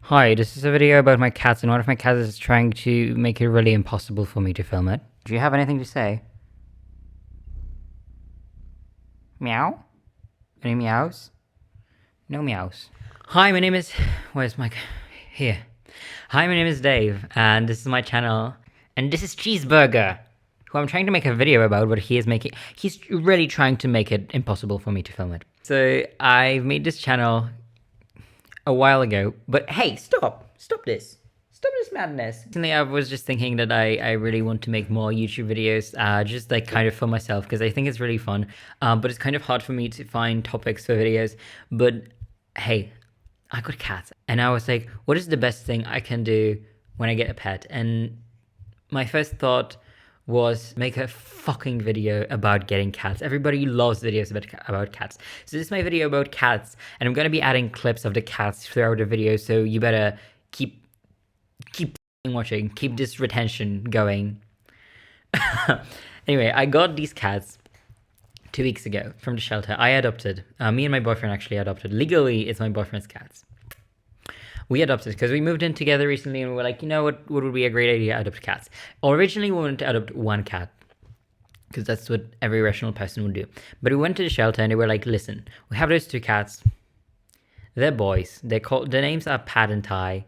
Hi, this is a video about my cats, and one of my cats is trying to make it really impossible for me to film it. Do you have anything to say? Meow? Any meows? No meows. Hi, my name is... Where's my... Here. Hi, my name is Dave, and this is my channel, and this is Cheeseburger, who I'm trying to make a video about, but he's really trying to make it impossible for me to film it. So, I've made this channel a while ago, but hey, stop this madness. Recently I was just thinking that I really want to make more YouTube videos, just like kind of for myself, because I think it's really fun, but it's kind of hard for me to find topics for videos. But hey, I got cats, and I was like, what is the best thing I can do when I get a pet? And my first thought was make a fucking video about getting cats. Everybody loves videos about cats. So this is my video about cats, and I'm gonna be adding clips of the cats throughout the video, so you better keep watching, keep this retention going. Anyway, I got these cats 2 weeks ago from the shelter. I adopted. Me and my boyfriend actually adopted. Legally, it's my boyfriend's cats. We adopted because we moved in together recently, and we were like, you know what would be a great idea? Adopt cats. Originally, we wanted to adopt one cat because that's what every rational person would do. But we went to the shelter, and they were like, listen, we have those two cats. They're boys. Their names are Pat and Ty,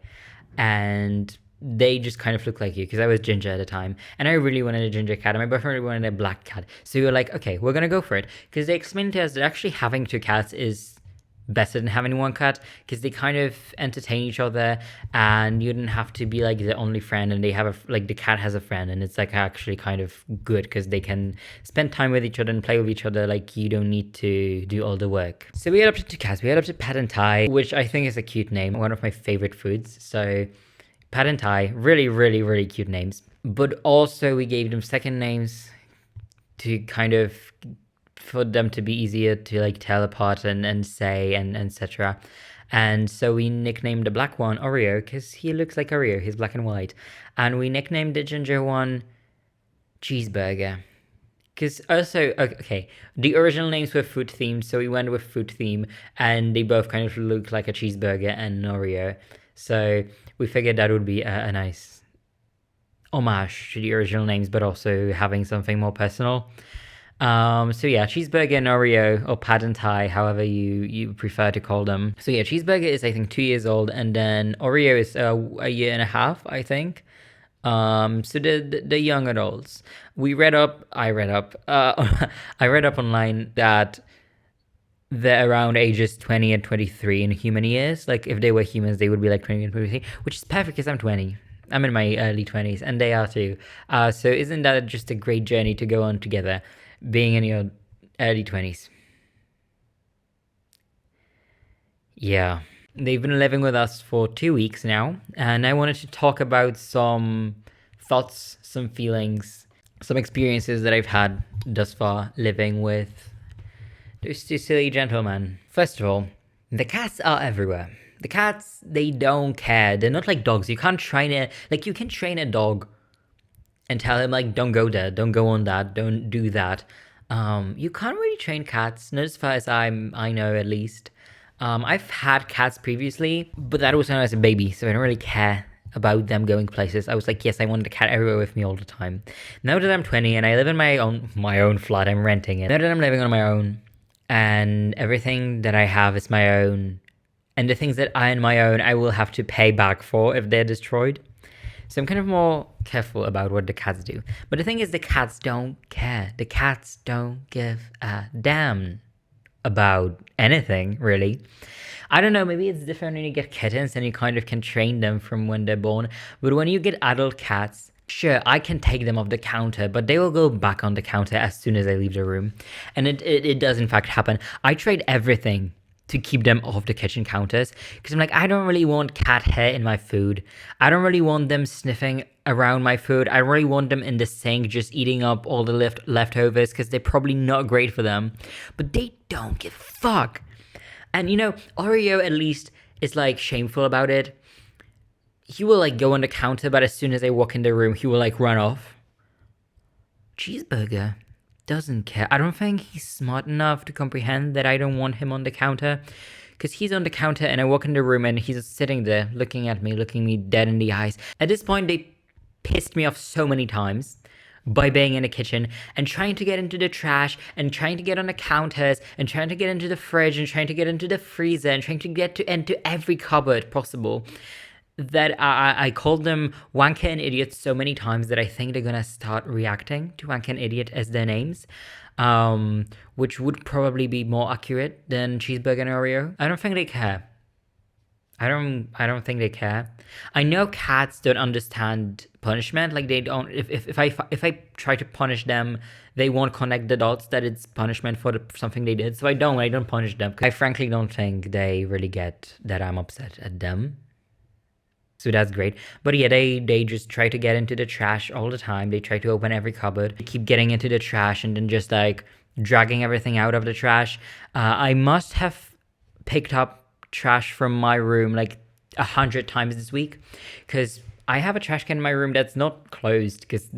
and they just kind of look like you, because I was ginger at the time, and I really wanted a ginger cat, and my boyfriend really wanted a black cat. So we were like, okay, we're gonna go for it, because they explained to us that actually having two cats is better than having one cat, because they kind of entertain each other, and you don't have to be like the only friend, and they have the cat has a friend, and it's like actually kind of good because they can spend time with each other and play with each other. Like, you don't need to do all the work. So we adopted two cats. We adopted Pat and Ty, which I think is a cute name, one of my favorite foods. So Pat and Ty, really, really, really cute names. But also we gave them second names to kind of, for them to be easier to like tell apart and say and etc. And so we nicknamed the black one Oreo because he looks like Oreo. He's black and white. And we nicknamed the ginger one Cheeseburger. Because also, okay, the original names were food themed, so we went with food theme, and they both kind of look like a cheeseburger and an Oreo. So we figured that would be a nice homage to the original names, but also having something more personal. So yeah, Cheeseburger and Oreo, or Pad and Thai, however you prefer to call them. So yeah, Cheeseburger is, I think, 2 years old, and then Oreo is a year and a half, I think. So the young adults. I read up I read up online that they're around ages 20 and 23 in human years. Like, if they were humans, they would be like 20 and 23, which is perfect because I'm 20. I'm in my early 20s, and they are too. So isn't that just a great journey to go on together, being in your early 20s? Yeah. They've been living with us for 2 weeks now, and I wanted to talk about some thoughts, some feelings, some experiences that I've had thus far living with those two silly gentlemen. First of all, the cats are everywhere. The cats, they don't care. They're not like dogs. You can't train it. Like, you can train a dog and tell him, like, don't go there, don't go on that, don't do that. You can't really train cats, not as far as I know, at least. I've had cats previously, but that was when I was a baby, so I don't really care about them going places. I was like, yes, I wanted a cat everywhere with me all the time. Now that I'm 20 and I live in my own flat, I'm renting it. Now that I'm living on my own, and everything that I have is my own, and the things that I own, I will have to pay back for if they're destroyed. So I'm kind of more careful about what the cats do. But the thing is, the cats don't care. The cats don't give a damn about anything, really. I don't know, maybe it's different when you get kittens and you kind of can train them from when they're born. But when you get adult cats, sure, I can take them off the counter, but they will go back on the counter as soon as I leave the room. And it does in fact happen. I trade everything to keep them off the kitchen counters, because I'm like, I don't really want cat hair in my food. I don't really want them sniffing around my food. I really want them in the sink just eating up all the leftovers, because they're probably not great for them. But they don't give a fuck. And you know, Oreo at least is like shameful about it. He will like go on the counter, but as soon as I walk in the room, he will like run off. Cheeseburger doesn't care. I don't think he's smart enough to comprehend that I don't want him on the counter, because he's on the counter and I walk in the room and he's sitting there looking me dead in the eyes. At this point, they pissed me off so many times by being in the kitchen and trying to get into the trash and trying to get on the counters and trying to get into the fridge and trying to get into the freezer and trying to get into every cupboard possible, that I called them wanker and idiot so many times that I think they're gonna start reacting to wanker and idiot as their names, which would probably be more accurate than cheeseburger and Oreo. I don't think they care. I don't think they care. I know cats don't understand punishment. Like they don't. If I try to punish them, they won't connect the dots that it's punishment for something they did. So I don't punish them. I frankly don't think they really get that I'm upset at them. So that's great. But yeah, they just try to get into the trash all the time. They try to open every cupboard. They keep getting into the trash and then just like dragging everything out of the trash. I must have picked up trash from my room like 100 times this week, because I have a trash can in my room that's not closed because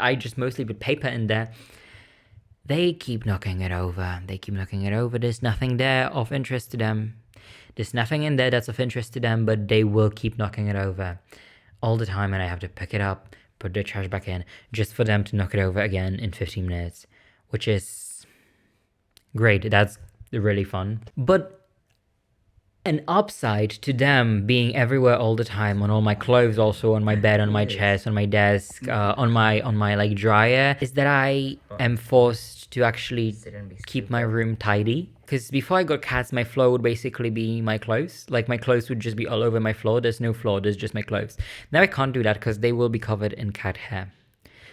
I just mostly put paper in there. They keep knocking it over. There's nothing there of interest to them. There's nothing in there that's of interest to them, but they will keep knocking it over all the time, and I have to pick it up, put the trash back in, just for them to knock it over again in 15 minutes, which is great. That's really fun. But an upside to them being everywhere all the time, on all my clothes, also on my bed, on my chest, on my desk, on my like dryer, is that I am forced to actually keep my room tidy. Because before I got cats, my floor would basically be my clothes. Like my clothes would just be all over my floor. There's no floor, there's just my clothes. Now I can't do that because they will be covered in cat hair.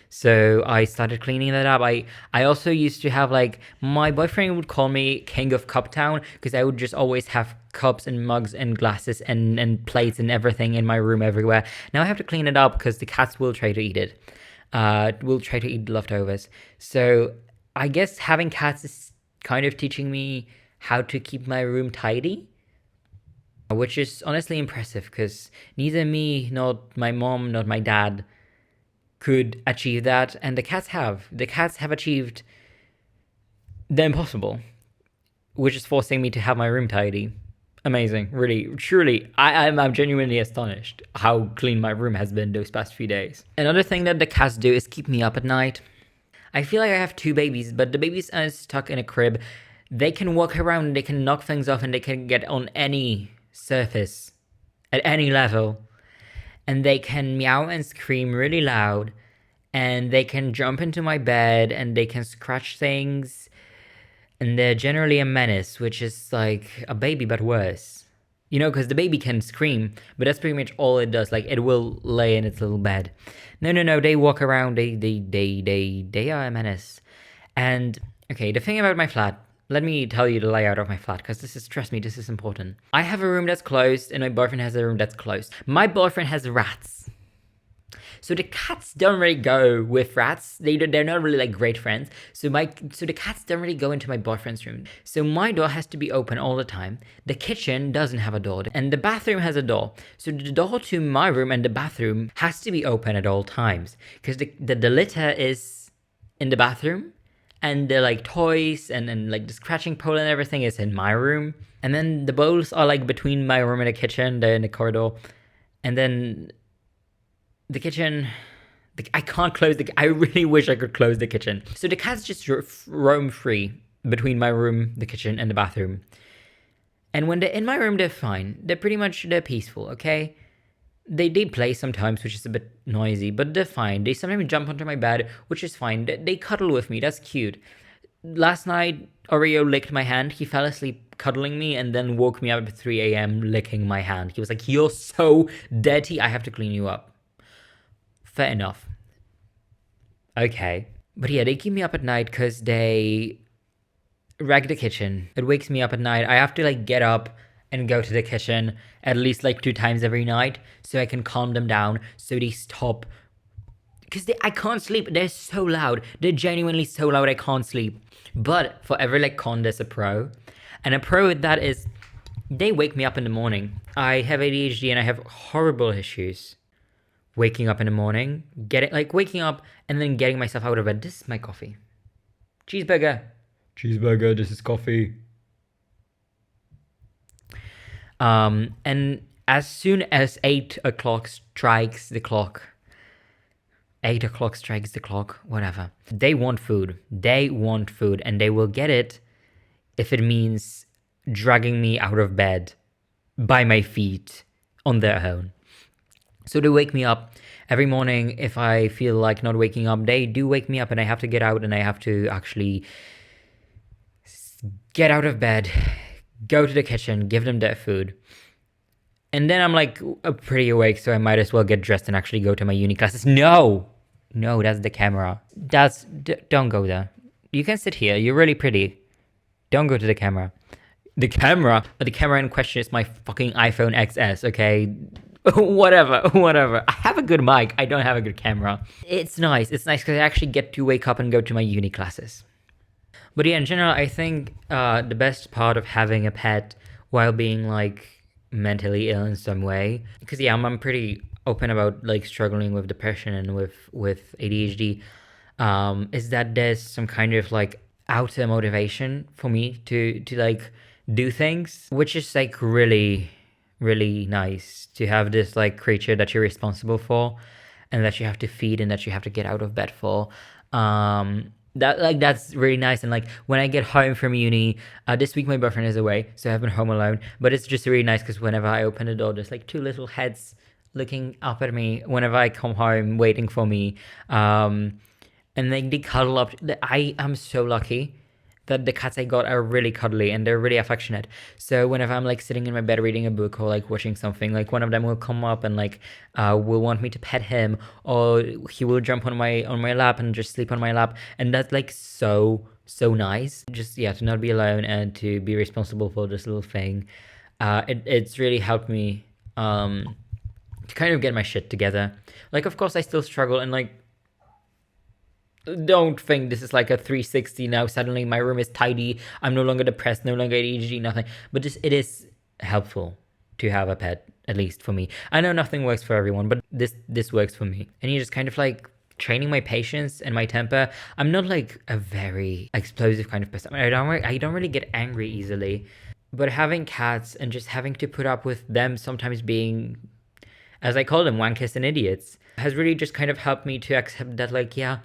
So I started cleaning that up. I also used to have, like, my boyfriend would call me King of Cup Town because I would just always have cups and mugs and glasses and plates and everything in my room everywhere. Now I have to clean it up because the cats will try to eat it. Will try to eat the leftovers. So I guess having cats is kind of teaching me how to keep my room tidy, which is honestly impressive because neither me, not my mom, not my dad could achieve that, and the cats have. The cats have achieved the impossible, which is forcing me to have my room tidy. Amazing, really, truly. I'm genuinely astonished how clean my room has been those past few days. Another thing that the cats do is keep me up at night. I feel like I have two babies, but the babies are stuck in a crib. They can walk around, they can knock things off, and they can get on any surface at any level. And they can meow and scream really loud, and they can jump into my bed, and they can scratch things, and they're generally a menace, which is like a baby but worse. You know, because the baby can scream, but that's pretty much all it does. Like, it will lay in its little bed. No, they walk around, they are a menace. And, okay, the thing about my flat, let me tell you the layout of my flat, because trust me, this is important. I have a room that's closed, and my boyfriend has a room that's closed. My boyfriend has rats. So the cats don't really go with rats. They're not really like great friends. So the cats don't really go into my boyfriend's room. So my door has to be open all the time. The kitchen doesn't have a door, and the bathroom has a door. So the door to my room and the bathroom has to be open at all times, because the litter is in the bathroom, and the like toys and like the scratching pole and everything is in my room. And then the bowls are like between my room and the kitchen. They're in the corridor. And then the kitchen, I can't close I really wish I could close the kitchen. So the cats just roam free between my room, the kitchen, and the bathroom. And when they're in my room, they're fine. They're peaceful, okay? They play sometimes, which is a bit noisy, but they're fine. They sometimes jump onto my bed, which is fine. They cuddle with me. That's cute. Last night, Oreo licked my hand. He fell asleep cuddling me and then woke me up at 3 a.m. licking my hand. He was like, "You're so dirty. I have to clean you up." Fair enough. Okay. But yeah, they keep me up at night because they rag the kitchen. It wakes me up at night. I have to like get up and go to the kitchen at least like 2 times every night so I can calm them down, so they stop. Because I can't sleep. They're so loud. They're genuinely so loud I can't sleep. But for every like con, there's a pro. And a pro with that is they wake me up in the morning. I have ADHD and I have horrible issues waking up in the morning, waking up and then getting myself out of bed. This is my coffee. Cheeseburger, this is coffee. And as soon as 8 o'clock strikes the clock, 8 o'clock strikes the clock, whatever, they want food. They want food, and they will get it if it means dragging me out of bed by my feet on their own. So they wake me up every morning. If I feel like not waking up, they do wake me up, and I have to get out, and I have to actually get out of bed, go to the kitchen, give them their food. And then I'm like pretty awake, so I might as well get dressed and actually go to my uni classes. No, that's the camera. Don't go there. You can sit here. You're really pretty. Don't go to the camera. The camera in question is my fucking iPhone XS, okay? whatever. I have a good mic. I don't have a good camera. It's nice because I actually get to wake up and go to my uni classes. But yeah, in general, I think the best part of having a pet while being like mentally ill in some way, because yeah, I'm pretty open about like struggling with depression and with ADHD, is that there's some kind of like outer motivation for me to like do things, which is like really nice to have this like creature that you're responsible for and that you have to feed and that you have to get out of bed for. That's really nice. And like when I get home from uni, this week my boyfriend is away, so I've been home alone, but it's just really nice because whenever I open the door, there's like two little heads looking up at me whenever I come home, waiting for me, and like they cuddle up. I am so lucky that the cats I got are really cuddly and they're really affectionate. So whenever I'm like sitting in my bed reading a book or like watching something, like one of them will come up and like will want me to pet him, or he will jump on my lap and just sleep on my lap, and that's like so nice. Just yeah, to not be alone and to be responsible for this little thing. It's really helped me to kind of get my shit together. Like of course I still struggle, and like don't think this is like a 360 now. Suddenly my room is tidy. I'm no longer depressed, no longer ADHD, nothing. But just it is helpful to have a pet, at least for me. I know nothing works for everyone, but this works for me. And you just kind of like training my patience and my temper. I'm not like a very explosive kind of person. I don't really get angry easily. But having cats and just having to put up with them sometimes being, as I call them, wankers and idiots, has really just kind of helped me to accept that like, yeah,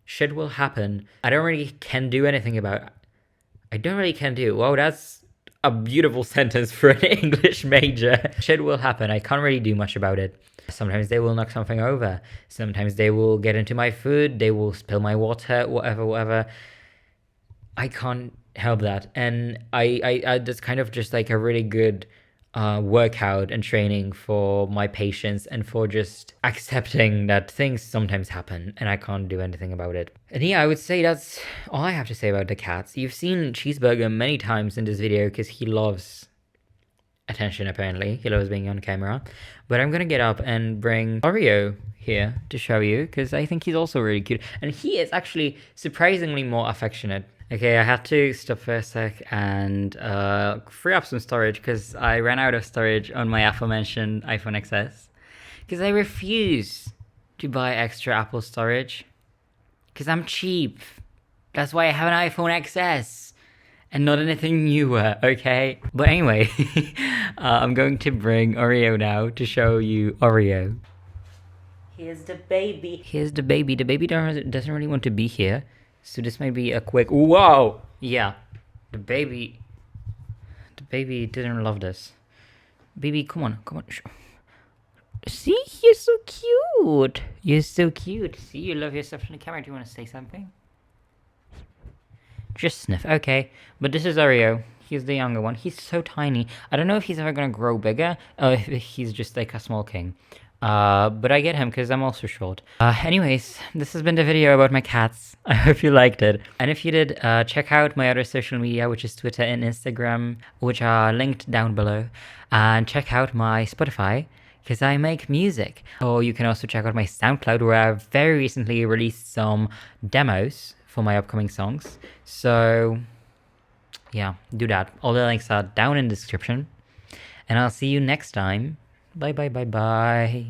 shit will happen. I don't really can do anything about it. I don't really can do. Wow, that's a beautiful sentence for an English major. Shit will happen. I can't really do much about it. Sometimes they will knock something over. Sometimes they will get into my food. They will spill my water, whatever. I can't help that. And I that's kind of just like a really good workout and training for my patience and for just accepting that things sometimes happen and I can't do anything about it. And yeah, I would say that's all I have to say about the cats. You've seen Cheeseburger many times in this video because he loves attention, apparently. He loves being on camera. But I'm gonna get up and bring Oreo here to show you because I think he's also really cute. And he is actually surprisingly more affectionate. Okay, I had to stop for a sec and free up some storage because I ran out of storage on my aforementioned iPhone XS. Because I refuse to buy extra Apple storage. Because I'm cheap. That's why I have an iPhone XS. And not anything newer, okay? But anyway, I'm going to bring Oreo now to show you Oreo. Here's the baby. The baby doesn't really want to be here. So this might be a quick... Whoa! Yeah. The baby didn't love this. Baby, come on. See? You're so cute. See, you love yourself in the camera. Do you want to say something? Just sniff. Okay. But this is Oreo. He's the younger one. He's so tiny. I don't know if he's ever going to grow bigger. Or if he's just like a small king. But I get him because I'm also short. Anyways, this has been the video about my cats. I hope you liked it. And if you did, check out my other social media, which is Twitter and Instagram, which are linked down below. And check out my Spotify, because I make music. Or you can also check out my SoundCloud, where I've very recently released some demos for my upcoming songs. So, yeah, do that. All the links are down in the description. And I'll see you next time. Bye.